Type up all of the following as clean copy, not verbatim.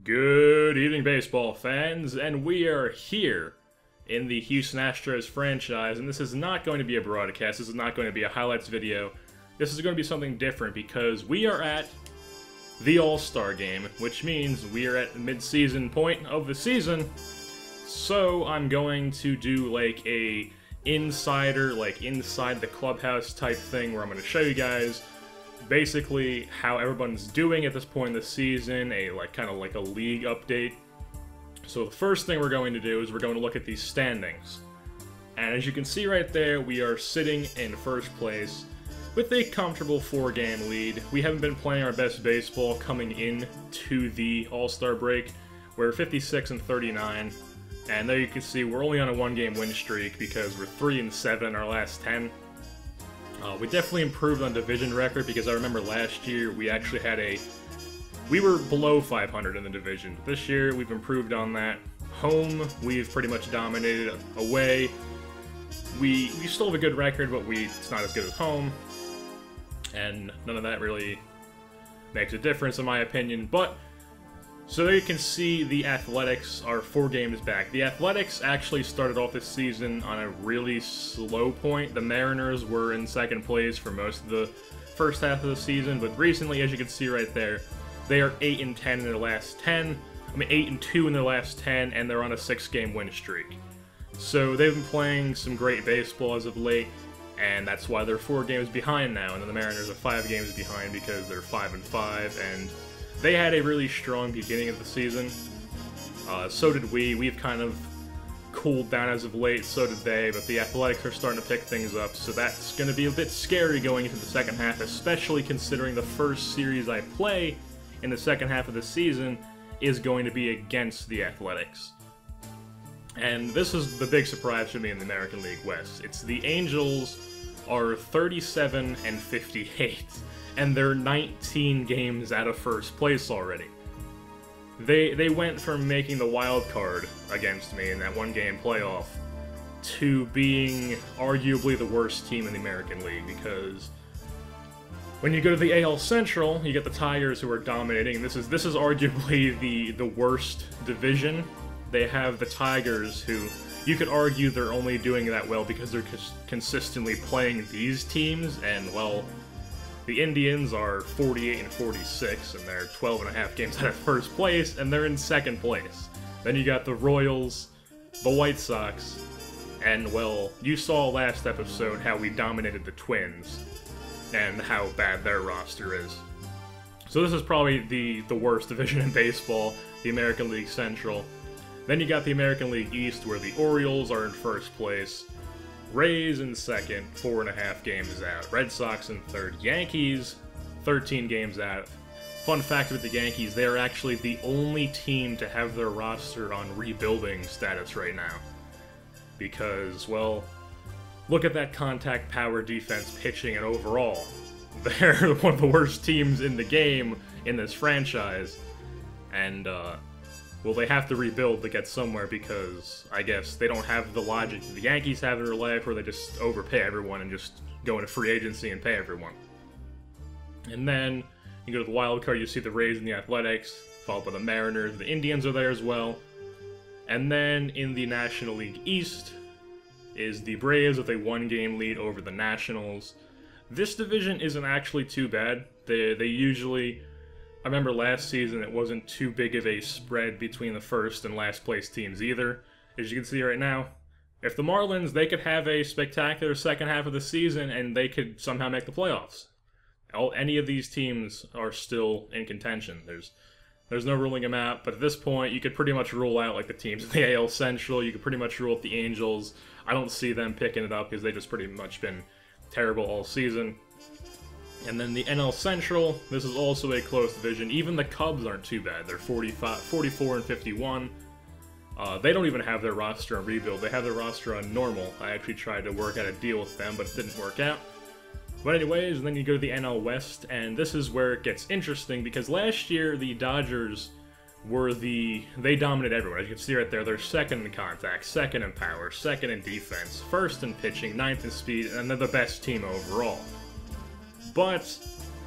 Good evening, baseball fans, and we are here in the Houston Astros franchise, and this is not going to be a broadcast, this is not going to be a highlights video, this is going to be something different because we are at the All-Star game, which means we are at the mid-season point of the season, so I'm going to do like a insider, like inside the clubhouse type thing where I'm going to show you guys basically how everyone's doing at this point in the season, kind of like a league update. So the first thing we're going to do is we're going to look at these standings. And as you can see right there, we are sitting in first place with a comfortable 4-game lead. We haven't been playing our best baseball coming in to the All-Star break. We're 56-39, and there you can see we're only on a 1-game win streak because we're 3-7 in our last 10. We definitely improved on division record because I remember last year we actually had we were below 500 in the division. This year we've improved on that. Home, we've pretty much dominated. Away, we still have a good record, but it's not as good as home. And none of that really makes a difference in my opinion, but so there you can see the Athletics are 4 games back. The Athletics actually started off this season on a really slow point. The Mariners were in second place for most of the first half of the season, but recently, as you can see right there, they are 8-10 in their last 10. 8-2 in their last 10, and they're on a 6-game win streak. So they've been playing some great baseball as of late, and that's why they're 4 games behind now, and then the Mariners are 5 games behind because they're 5-5, and they had a really strong beginning of the season. So did we. We've kind of cooled down as of late, so did they, but the Athletics are starting to pick things up, so that's going to be a bit scary going into the second half, especially considering the first series I play in the second half of the season is going to be against the Athletics. And this is the big surprise for me in the American League West. It's the Angels are 37-58. And they're 19 games out of first place already. They went from making the wild card against me in that 1-game playoff to being arguably the worst team in the American League, because when you go to the AL Central, you get the Tigers who are dominating. This is arguably the worst division. They have the Tigers who you could argue they're only doing that well because they're consistently playing these teams, and well, the Indians are 48-46, and they're 12.5 games out of first place, and they're in second place. Then you got the Royals, the White Sox, and, well, you saw last episode how we dominated the Twins, and how bad their roster is. So this is probably the worst division in baseball, the American League Central. Then you got the American League East, where the Orioles are in first place, Rays in second, 4.5 games out. Red Sox in third. Yankees, 13 games out. Fun fact with the Yankees, they are actually the only team to have their roster on rebuilding status right now. Because, well, look at that contact power, defense, pitching, and overall. They're one of the worst teams in the game in this franchise. And, well, they have to rebuild to get somewhere because, I guess, they don't have the logic that the Yankees have in their life where they just overpay everyone and just go into free agency and pay everyone. And then, you go to the wild card, you see the Rays and the Athletics, followed by the Mariners. The Indians are there as well. And then, in the National League East, is the Braves with a 1-game lead over the Nationals. This division isn't actually too bad. They usually... I remember last season it wasn't too big of a spread between the first and last place teams either. As you can see right now, if the Marlins, they could have a spectacular second half of the season and they could somehow make the playoffs. Any of these teams are still in contention. There's no ruling them out, but at this point you could pretty much rule out like the teams in the AL Central. You could pretty much rule out the Angels. I don't see them picking it up because they've just pretty much been terrible all season. And then the NL Central, this is also a close division. Even the Cubs aren't too bad. They're 44-51. They don't even have their roster on rebuild. They have their roster on normal. I actually tried to work out a deal with them, but it didn't work out. But anyways, then you go to the NL West, and this is where it gets interesting, because last year the Dodgers were they dominated everyone. As you can see right there, they're second in contact, second in power, second in defense, first in pitching, ninth in speed, and they're the best team overall. But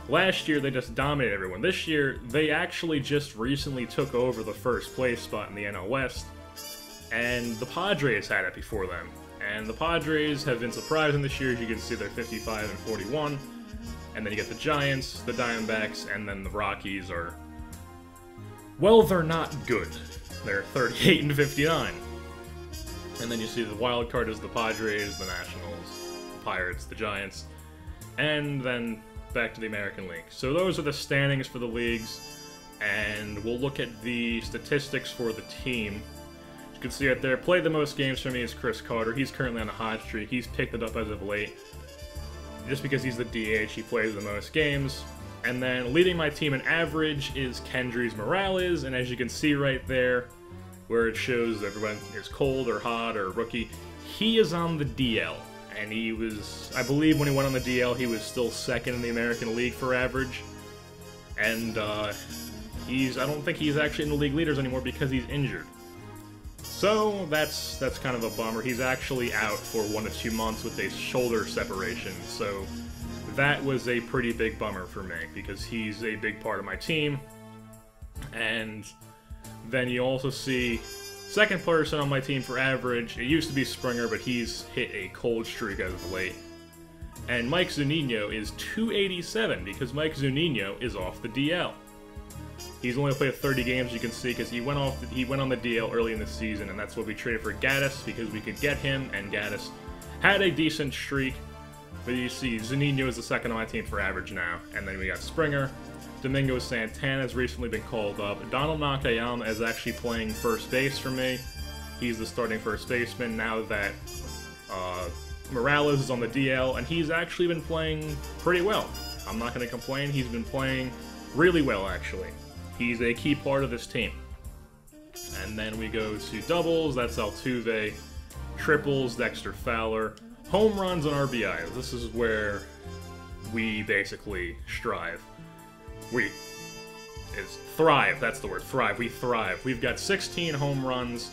Last year, they just dominated everyone. This year, they actually just recently took over the first place spot in the NL West, and the Padres had it before them. And the Padres have been surprising this year. As you can see, they're 55 and 41. And then you get the Giants, the Diamondbacks, and then the Rockies are... well, they're not good. They're 38 and 59. And then you see the wild card is the Padres, the Nationals, the Pirates, the Giants, and then back to the American League. So those are the standings for the leagues, and we'll look at the statistics for the team. As you can see right there, played the most games for me is Chris Carter. He's currently on a hot streak. He's picked it up as of late. Just because he's the DH, he plays the most games. And then leading my team in average is Kendrys Morales, and as you can see right there, where it shows everyone is cold or hot or rookie, he is on the DL. And he was, I believe when he went on the DL, he was still second in the American League for average. And I don't think he's actually in the league leaders anymore because he's injured. So that's kind of a bummer. He's actually out for 1 to 2 months with a shoulder separation. So that was a pretty big bummer for me because he's a big part of my team. And then you also see second person on my team for average. It used to be Springer, but he's hit a cold streak as of late. And Mike Zunino is 287 because Mike Zunino is off the DL. He's only played 30 games, you can see, because he went on the DL early in the season, and that's what we traded for Gaddis because we could get him, and Gaddis had a decent streak. But you see, Zunino is the second on my team for average now, and then we got Springer. Domingo Santana has recently been called up. Donald Nakayama is actually playing first base for me. He's the starting first baseman now that Morales is on the DL, and he's actually been playing pretty well. I'm not going to complain. He's been playing really well, actually. He's a key part of this team. And then we go to doubles. That's Altuve. Triples, Dexter Fowler. Home runs and RBIs. This is where we basically strive. Thrive, that's the word, thrive. We thrive. We've got 16 home runs,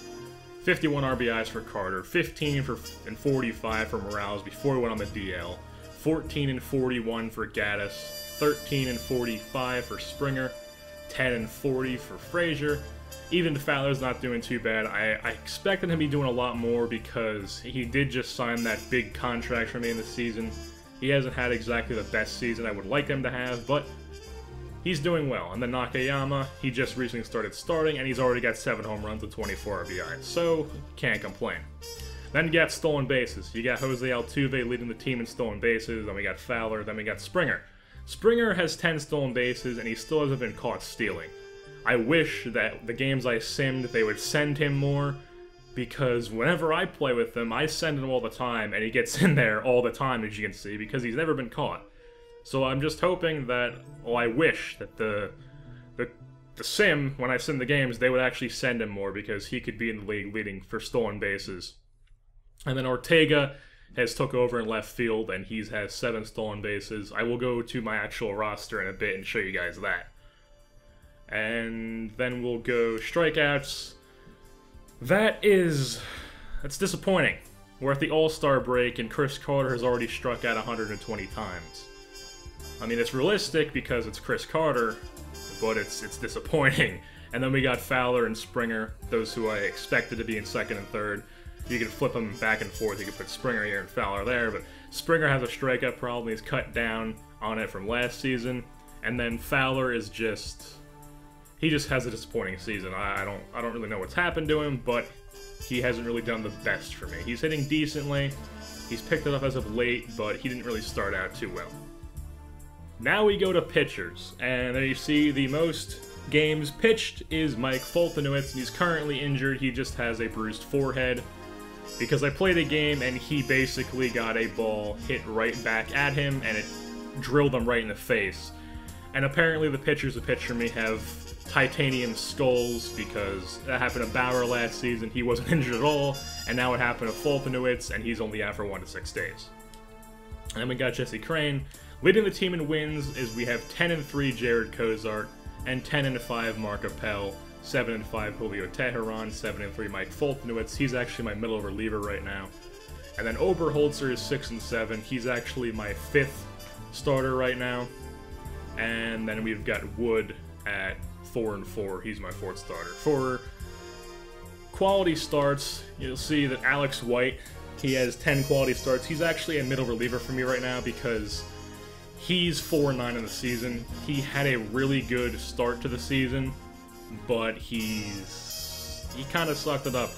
51 RBIs for Carter, 15 and 45 for Morales before we went on the DL, 14 and 41 for Gaddis, 13 and 45 for Springer, 10 and 40 for Frazier. Even Fowler's not doing too bad. I expected him to be doing a lot more because he did just sign that big contract for me in the season. He hasn't had exactly the best season I would like him to have, but he's doing well. And then Nakayama, he just recently starting, and he's already got 7 home runs and 24 RBIs, so can't complain. Then you got stolen bases. You got Jose Altuve leading the team in stolen bases, then we got Fowler, then we got Springer. Springer has 10 stolen bases, and he still hasn't been caught stealing. I wish that the games I simmed, they would send him more, because whenever I play with him, I send him all the time, and he gets in there all the time, as you can see, because he's never been caught. So I'm just hoping that, well, I wish that the sim, when I sim the games, they would actually send him more, because he could be in the league leading for stolen bases. And then Ortega has took over in left field, and he has 7 stolen bases. I will go to my actual roster in a bit and show you guys that. And then we'll go strikeouts. That's disappointing. We're at the All-Star break, and Chris Carter has already struck out 120 times. I mean, it's realistic because it's Chris Carter, but it's disappointing. And then we got Fowler and Springer, those who I expected to be in second and third. You can flip them back and forth. You can put Springer here and Fowler there, but Springer has a strikeout problem. He's cut down on it from last season. And then Fowler is he just has a disappointing season. I don't really know what's happened to him, but he hasn't really done the best for me. He's hitting decently. He's picked it up as of late, but he didn't really start out too well. Now we go to pitchers, and there you see the most games pitched is Mike Foltynewicz, and he's currently injured. He just has a bruised forehead because I played a game and he basically got a ball hit right back at him and it drilled him right in the face. And apparently the pitchers who pitch for me have titanium skulls because that happened to Bauer last season. He wasn't injured at all, and now it happened to Foltynewicz, and he's only out for 1 to 6 days. And then we got Jesse Crane. Leading the team in wins is we have 10-3 Jared Cozart, and 10-5 Mark Appel, 7-5 Julio Teheran, 7-3 Mike Foltynewicz. He's actually my middle reliever right now. And then Oberholzer is 6-7. He's actually my 5th starter right now. And then we've got Wood at 4 and 4. He's my 4th starter. For quality starts, you'll see that Alex White, he has 10 quality starts. He's actually a middle reliever for me right now because he's 4-9 in the season. He had a really good start to the season, but he kind of sucked it up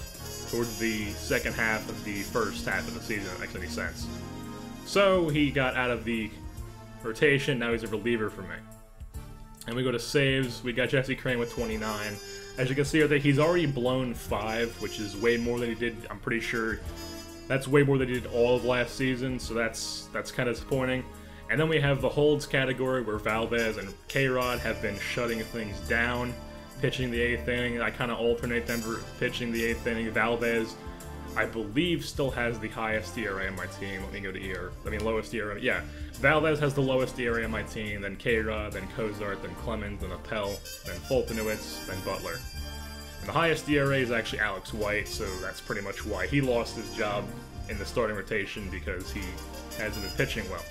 towards the second half of the first half of the season, if that makes any sense. So he got out of the rotation, now he's a reliever for me. And we go to saves, we got Jesse Crane with 29. As you can see right there, he's already blown 5, which is way more than he did, I'm pretty sure. That's way more than he did all of last season, so that's kind of disappointing. And then we have the holds category where Valdez and K-Rod have been shutting things down, pitching the 8th inning. I kind of alternate them for pitching the 8th inning. Valdez, I believe, still has the highest ERA on my team. Let me go to lowest ERA. Yeah, Valdez has the lowest ERA on my team, then K-Rod, then Cozart, then Clemens, then Appel, then Fultonowitz, then Butler. And the highest ERA is actually Alex White, so that's pretty much why he lost his job in the starting rotation, because he hasn't been pitching well.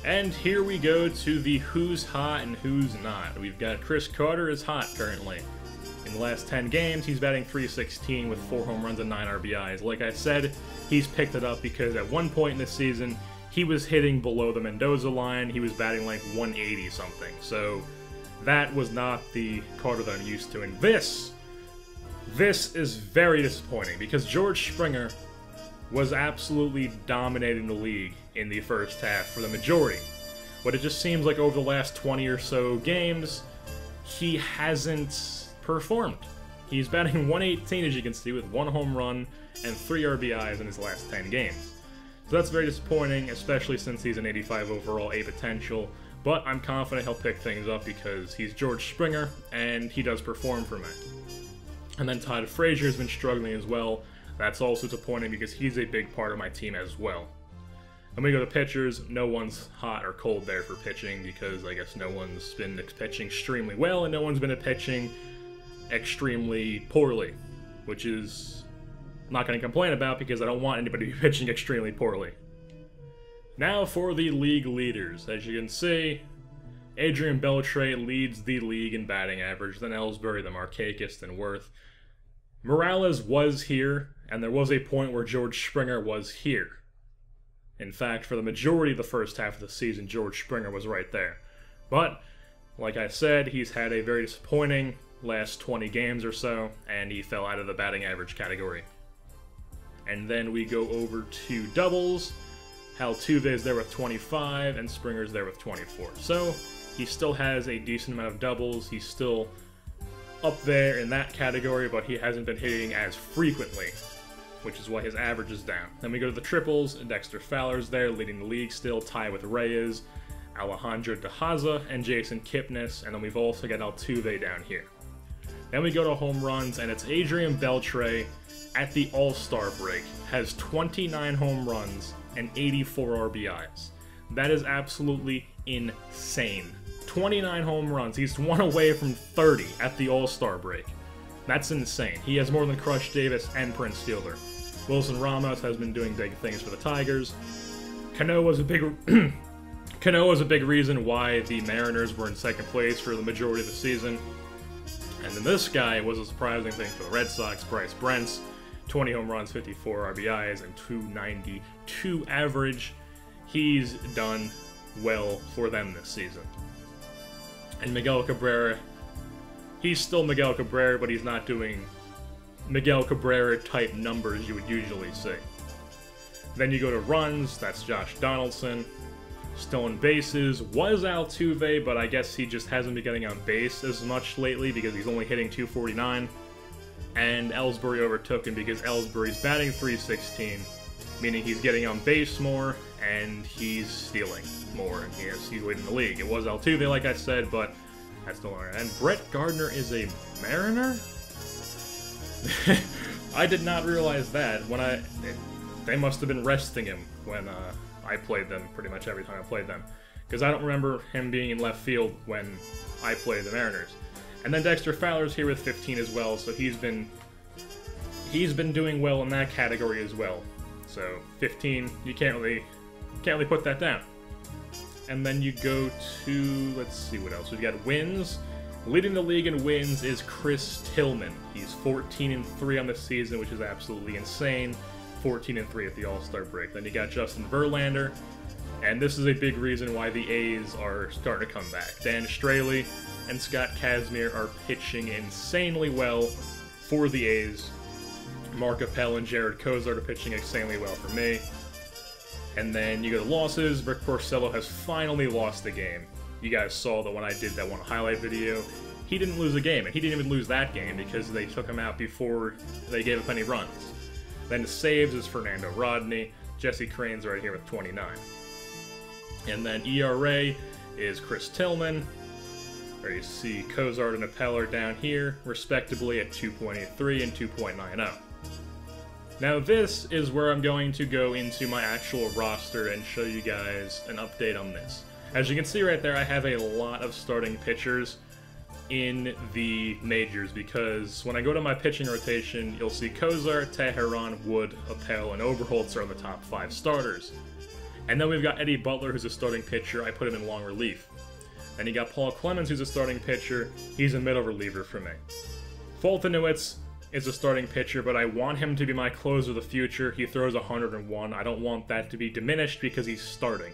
And here we go to the who's hot and who's not. We've got Chris Carter is hot currently. In the last 10 games, he's batting .316 with 4 home runs and 9 RBIs. Like I said, he's picked it up because at one point in this season, he was hitting below the Mendoza line. He was batting like 180 something. So that was not the Carter that I'm used to. And this is very disappointing because George Springer was absolutely dominating the league in the first half for the majority. But it just seems like over the last 20 or so games, he hasn't performed. He's batting .118, as you can see, with 1 home run and 3 RBIs in his last 10 games. So that's very disappointing, especially since he's an 85 overall, A potential, but I'm confident he'll pick things up because he's George Springer, and he does perform for me. And then Todd Frazier's been struggling as well. That's also disappointing because he's a big part of my team as well. Then we go to pitchers. No one's hot or cold there for pitching because I guess no one's been pitching extremely well and no one's been pitching extremely poorly, which is I'm not going to complain about because I don't want anybody to be pitching extremely poorly. Now for the league leaders. As you can see, Adrian Beltre leads the league in batting average, then Ellsbury, then Markakis, then Worth. Morales was here, and there was a point where George Springer was here. In fact, for the majority of the first half of the season, George Springer was right there. But, like I said, he's had a very disappointing last 20 games or so, and he fell out of the batting average category. And then we go over to doubles. Altuve's there with 25, and Springer's there with 24. So, he still has a decent amount of doubles. He's still up there in that category, but he hasn't been hitting as frequently, which is why his average is down. Then we go to the triples. Dexter Fowler's there, leading the league still, tied with Reyes, Alejandro De Haza, and Jason Kipnis, and then we've also got Altuve down here. Then we go to home runs, and it's Adrian Beltre at the All-Star break, has 29 home runs and 84 RBIs. That is absolutely insane. 29 home runs. He's one away from 30 at the All-Star break. That's insane. He has more than Crush Davis and Prince Fielder. Wilson Ramos has been doing big things for the Tigers. Cano was a big reason why the Mariners were in second place for the majority of the season. And then this guy was a surprising thing for the Red Sox. Bryce Brent's 20 home runs, 54 RBIs, and 292 average. He's done well for them this season. And Miguel Cabrera, he's still Miguel Cabrera, but he's not doing Miguel Cabrera type numbers you would usually see. Then you go to runs, that's Josh Donaldson. Stolen bases was Altuve, but I guess he just hasn't been getting on base as much lately because he's only hitting $249. And Ellsbury overtook him because Ellsbury's batting .316, meaning he's getting on base more and he's stealing more, and he's leading the league. It was Altuve, like I said, but that's no longer. And Brett Gardner is a Mariner? I did not realize that. They must have been resting him when I played them pretty much every time I played them, because I don't remember him being in left field when I played the Mariners. And then Dexter Fowler's here with 15 as well, so he's been doing well in that category as well. So 15, you can't really put that down. and then you go to, let's see what else. We've got wins. Leading the league in wins is Chris Tillman. He's 14-3 on the season, which is absolutely insane. 14-3 at the All-Star break. Then you got Justin Verlander, and this is a big reason why the A's are starting to come back. Dan Straley and Scott Kazmir are pitching insanely well for the A's. Mark Appel and Jared Kozart are pitching insanely well for me. And then you go to losses. Rick Porcello has finally lost the game. You guys saw that when I did that one highlight video, he didn't lose a game, and he didn't even lose that game because they took him out before they gave up any runs. Then the saves is Fernando Rodney. Jesse Crane's right here with 29. And then ERA is Chris Tillman. There you see Kozart and Appel are down here, respectively at 2.83 and 2.90. Now this is where I'm going to go into my actual roster and show you guys an update on this. As you can see right there, I have a lot of starting pitchers in the majors because when I go to my pitching rotation, you'll see Kozart, Teheran, Wood, Appel, and Oberholtz are the top 5 starters. And then we've got Eddie Butler, who's a starting pitcher. I put him in long relief. Then you got Paul Clemens, who's a starting pitcher. He's a middle reliever for me. Foltynewicz is a starting pitcher, but I want him to be my closer of the future. He throws 101. I don't want that to be diminished because he's starting.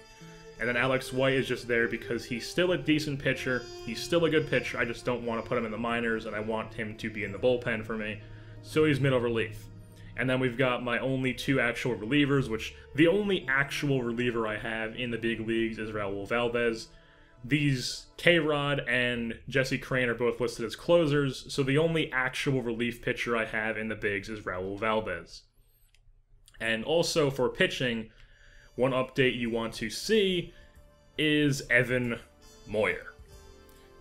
And then Alex White is just there because he's still a decent pitcher. He's still a good pitcher. I just don't want to put him in the minors, and I want him to be in the bullpen for me. So he's middle relief. And then we've got my only 2 actual relievers, which the only actual reliever I have in the big leagues is Raul Valdez. These K-Rod and Jesse Crane are both listed as closers, so the only actual relief pitcher I have in the bigs is Raul Valdez. And also for pitching, one update you want to see is Evan Moyer.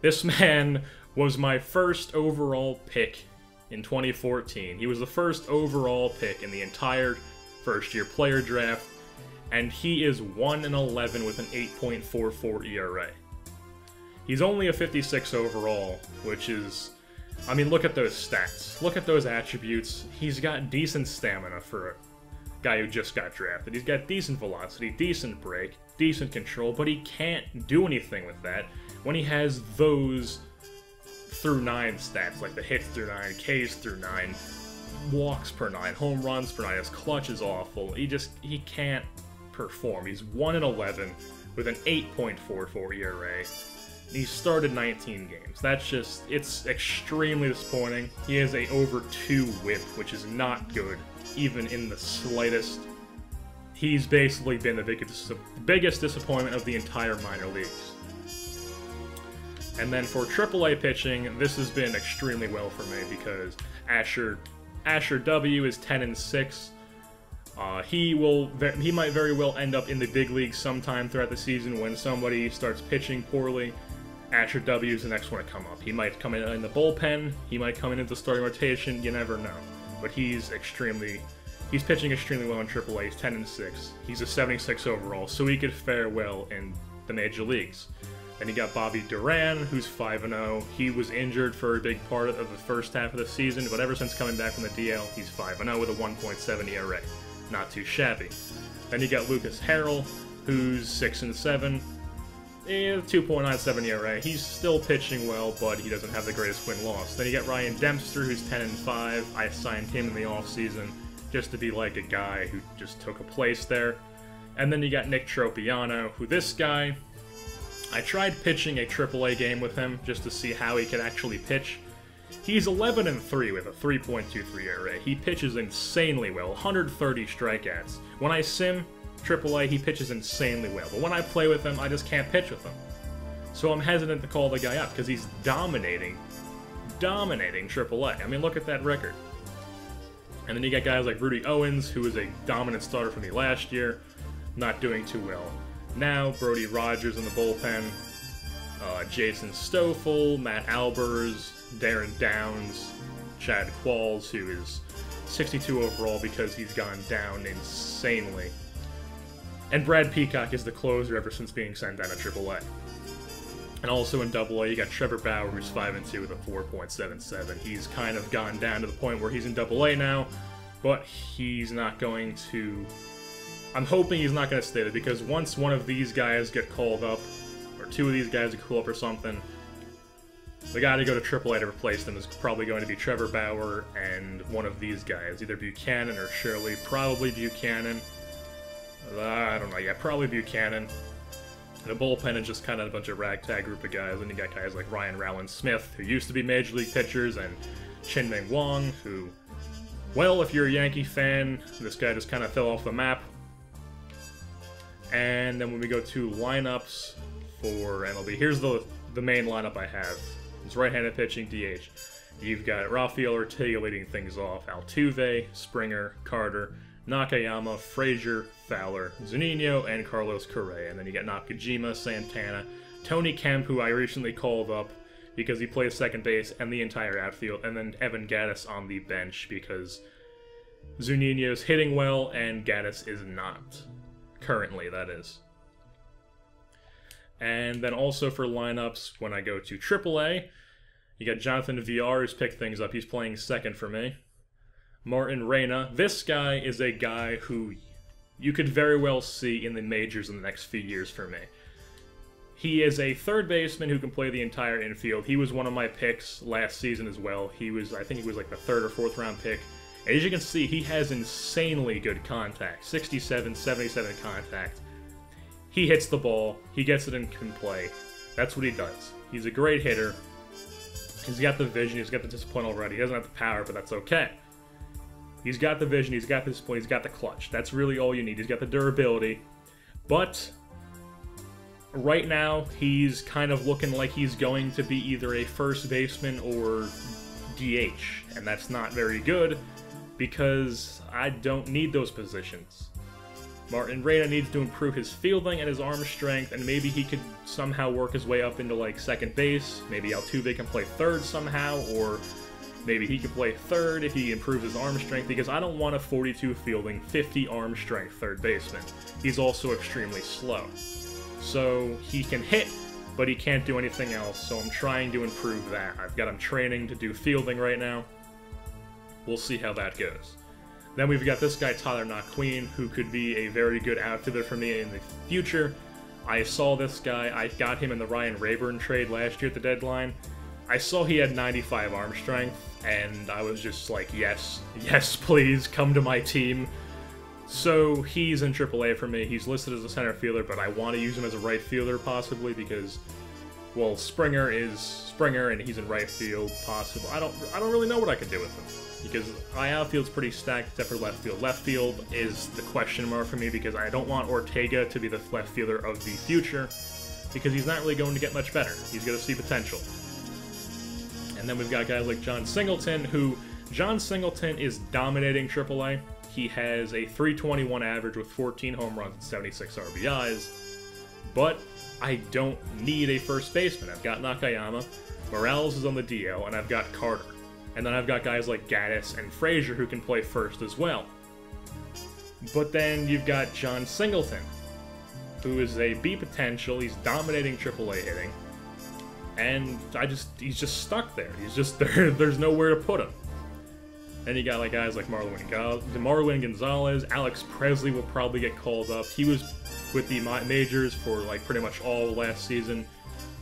This man was my first overall pick in 2014. He was the first overall pick in the entire first-year player draft, and he is 1-11 with an 8.44 ERA. He's only a 56 overall, which is... I mean, look at those stats. Look at those attributes. He's got decent stamina for a guy who just got drafted. He's got decent velocity, decent break, decent control, but he can't do anything with that when he has those through 9 stats, like the hits through 9, Ks through 9, walks per 9, home runs per 9. His clutch is awful. He can't perform. He's 1-11 with an 8.44 ERA. He started 19 games. That's just, it's extremely disappointing. He has a over 2 whip, which is not good, even in the slightest. He's basically been the biggest disappointment of the entire minor leagues. And then for AAA pitching, this has been extremely well for me because Asher W is 10-6. He might very well end up in the big leagues sometime throughout the season when somebody starts pitching poorly. Asher W is the next one to come up. He might come in the bullpen, he might come in into the starting rotation, you never know. But he's pitching extremely well in AAA. He's 10-6. He's a 76 overall, so he could fare well in the major leagues. Then you got Bobby Duran, who's 5-0. He was injured for a big part of the first half of the season, but ever since coming back from the DL, he's 5-0 with a 1.7 ERA. Not too shabby. Then you got Lucas Harrell, who's 6-7. 2.97 ERA. He's still pitching well, but he doesn't have the greatest win-loss. Then you got Ryan Dempster, who's 10-5. I signed him in the offseason just to be like a guy who just took a place there. And then you got Nick Tropiano, who this guy, I tried pitching a AAA game with him just to see how he could actually pitch. He's 11-3 with a 3.23 ERA. He pitches insanely well, 130 strikeouts. When I sim AAA, he pitches insanely well, but when I play with him, I just can't pitch with him. So I'm hesitant to call the guy up because he's dominating AAA. I mean, look at that record. And then you got guys like Rudy Owens, who was a dominant starter for me last year, not doing too well. Now, Brody Rogers in the bullpen, Jason Stoffel, Matt Albers, Darren Downs, Chad Qualls, who is 62 overall because he's gone down insanely. And Brad Peacock is the closer ever since being sent down to AAA. And also in AA, you got Trevor Bauer, who's 5-2 with a 4.77. He's kind of gone down to the point where he's in AA now, but he's not going to I'm hoping he's not going to stay there, because once one of these guys get called up, or two of these guys get called up or something, the guy to go to AAA to replace them is probably going to be Trevor Bauer and one of these guys, either Buchanan or Shirley. Probably Buchanan. I don't know, yeah, probably Buchanan. And the bullpen is just kind of a bunch of ragtag group of guys, and you got guys like Ryan Rowland-Smith, who used to be Major League pitchers, and Chin-Ming Wong, who, well, if you're a Yankee fan, this guy just kind of fell off the map. And then when we go to lineups for MLB, here's the main lineup I have. It's right-handed pitching, DH. You've got Rafael Ortega leading things off, Altuve, Springer, Carter, Nakayama, Frazier, Fowler, Zunino, and Carlos Correa. And then you got Nakajima, Santana, Tony Kemp, who I recently called up because he plays second base and the entire outfield, and then Evan Gattis on the bench because Zunino's hitting well and Gattis is not. Currently, that is. And then also for lineups, when I go to AAA, you got Jonathan Villar, who's picked things up. He's playing second for me. Martin Reyna. This guy is a guy who you could very well see in the majors in the next few years for me. He is a third baseman who can play the entire infield. He was one of my picks last season as well. I think he was like the 3rd or 4th round pick. And as you can see, he has insanely good contact. 67, 77 contact. He hits the ball, he gets it and can play. That's what he does. He's a great hitter. He's got the vision, he's got the discipline already. He doesn't have the power, but that's okay. He's got the vision, he's got the discipline, he's got the clutch. That's really all you need. He's got the durability. But right now, he's kind of looking like he's going to be either a first baseman or DH. And that's not very good because I don't need those positions. Martin Reyna needs to improve his fielding and his arm strength, and maybe he could somehow work his way up into, like, second base. Maybe Altuve can play third somehow, or maybe he can play third if he improves his arm strength, because I don't want a 42 fielding, 50 arm strength third baseman. He's also extremely slow. So he can hit, but he can't do anything else, so I'm trying to improve that. I've got him training to do fielding right now. We'll see how that goes. Then we've got this guy, Tyler Naquin, who could be a very good outfielder for me in the future. I saw this guy, I got him in the Ryan Rayburn trade last year at the deadline. I saw he had 95 arm strength, and I was just like, yes, yes, please, come to my team. So he's in AAA for me. He's listed as a center fielder, but I want to use him as a right fielder possibly because, well, Springer is Springer, and he's in right field possible. I don't really know what I could do with him. Because my outfield's pretty stacked except for left field. Left field is the question mark for me because I don't want Ortega to be the left fielder of the future because he's not really going to get much better. He's going to see potential. And then we've got guys like John Singleton, who John Singleton is dominating AAA. He has a .321 average with 14 home runs and 76 RBIs. But I don't need a first baseman. I've got Nakayama, Morales is on the DL, and I've got Carter. And then I've got guys like Gattis and Frazier who can play first as well. But then you've got John Singleton, who is a B potential. He's dominating AAA hitting. And he's just stuck there. He's just there. There's nowhere to put him. Then you got like guys like Marwin Gonzalez. Alex Presley will probably get called up. He was with the majors for like pretty much all last season.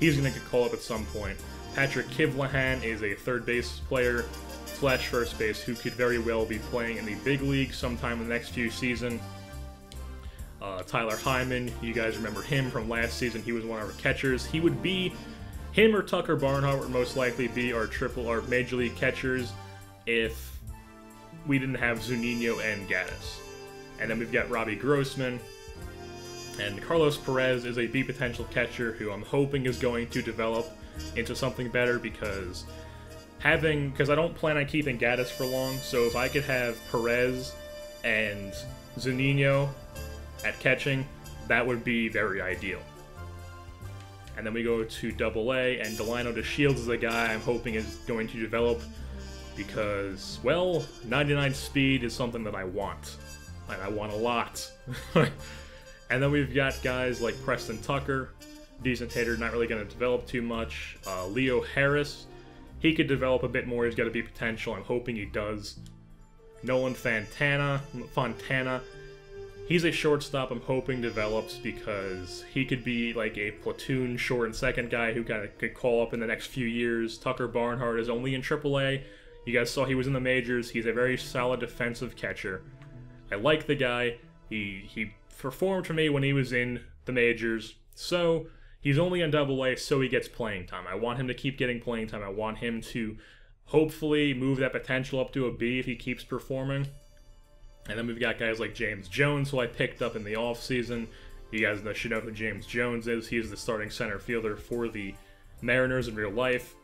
He's going to get called up at some point. Patrick Kivlahan is a third base player / first base who could very well be playing in the big league sometime in the next few seasons. Tyler Hyman, you guys remember him from last season. He was one of our catchers. He would be, him or Tucker Barnhart would most likely be our major league catchers if we didn't have Zunino and Gattis. And then we've got Robbie Grossman. And Carlos Perez is a B potential catcher who I'm hoping is going to develop into something better because I don't plan on keeping Gattis for long, so if I could have Perez and Zunino at catching, that would be very ideal. And then we go to AA, and Delino DeShields is a guy I'm hoping is going to develop because, well, 99 speed is something that I want, and I want a lot. And then we've got guys like Preston Tucker, decent hitter, not really going to develop too much. Leo Harris, he could develop a bit more. He's got to be potential. I'm hoping he does. Nolan Fontana, He's a shortstop I'm hoping develops because he could be like a platoon short and second guy who kind of could call up in the next few years. Tucker Barnhart is only in AAA. You guys saw he was in the majors. He's a very solid defensive catcher. I like the guy. He performed for me when he was in the majors. So he's only in AA, so he gets playing time. I want him to keep getting playing time. I want him to hopefully move that potential up to a B if he keeps performing. And then we've got guys like James Jones, who I picked up in the offseason. You guys should know who James Jones is. He's the starting center fielder for the Mariners in real life.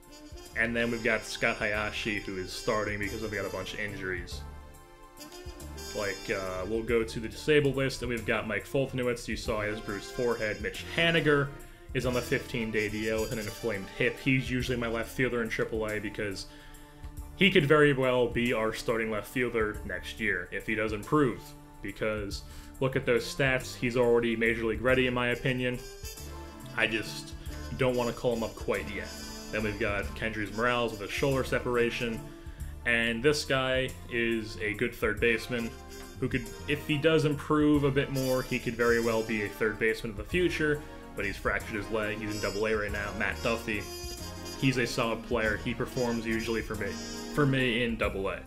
And then we've got Scott Hayashi, who is starting because we've got a bunch of injuries. We'll go to the disabled list, and we've got Mike Foltynewicz. You saw he has bruised forehead. Mitch Haniger is on the 15-day DL with an inflamed hip. He's usually my left fielder in AAA because he could very well be our starting left fielder next year if he does improve. Because look at those stats, he's already Major League ready in my opinion. I just don't want to call him up quite yet. Then we've got Kendrys Morales with a shoulder separation. And this guy is a good third baseman who could, if he does improve a bit more, he could very well be a third baseman in the future, but he's fractured his leg. He's in AA right now. Matt Duffy. He's a solid player. He performs usually for me in AA.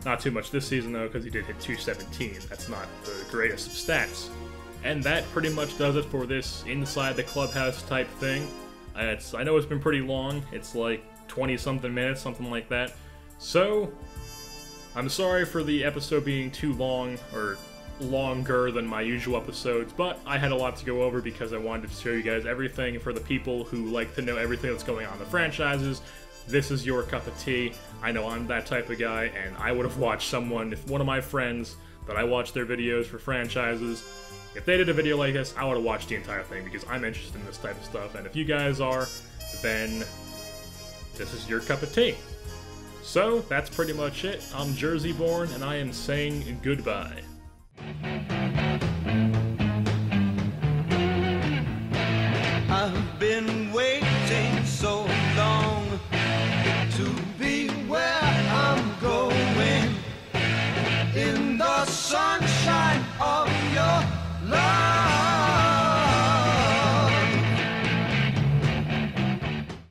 Not too much this season though, because he did hit 217. That's not the greatest of stats. And that pretty much does it for this inside the clubhouse type thing. I know it's been pretty long. It's like 20-something minutes, something like that. So, I'm sorry for the episode being too long, or longer than my usual episodes, but I had a lot to go over because I wanted to show you guys everything. For the people who like to know everything that's going on in the franchises, this is your cup of tea. I know I'm that type of guy, and I would have watched someone, if one of my friends that I watch their videos for franchises, if they did a video like this, I would have watched the entire thing because I'm interested in this type of stuff, and if you guys are, then this is your cup of tea. So, that's pretty much it. I'm JerseyBorn, and I am saying goodbye.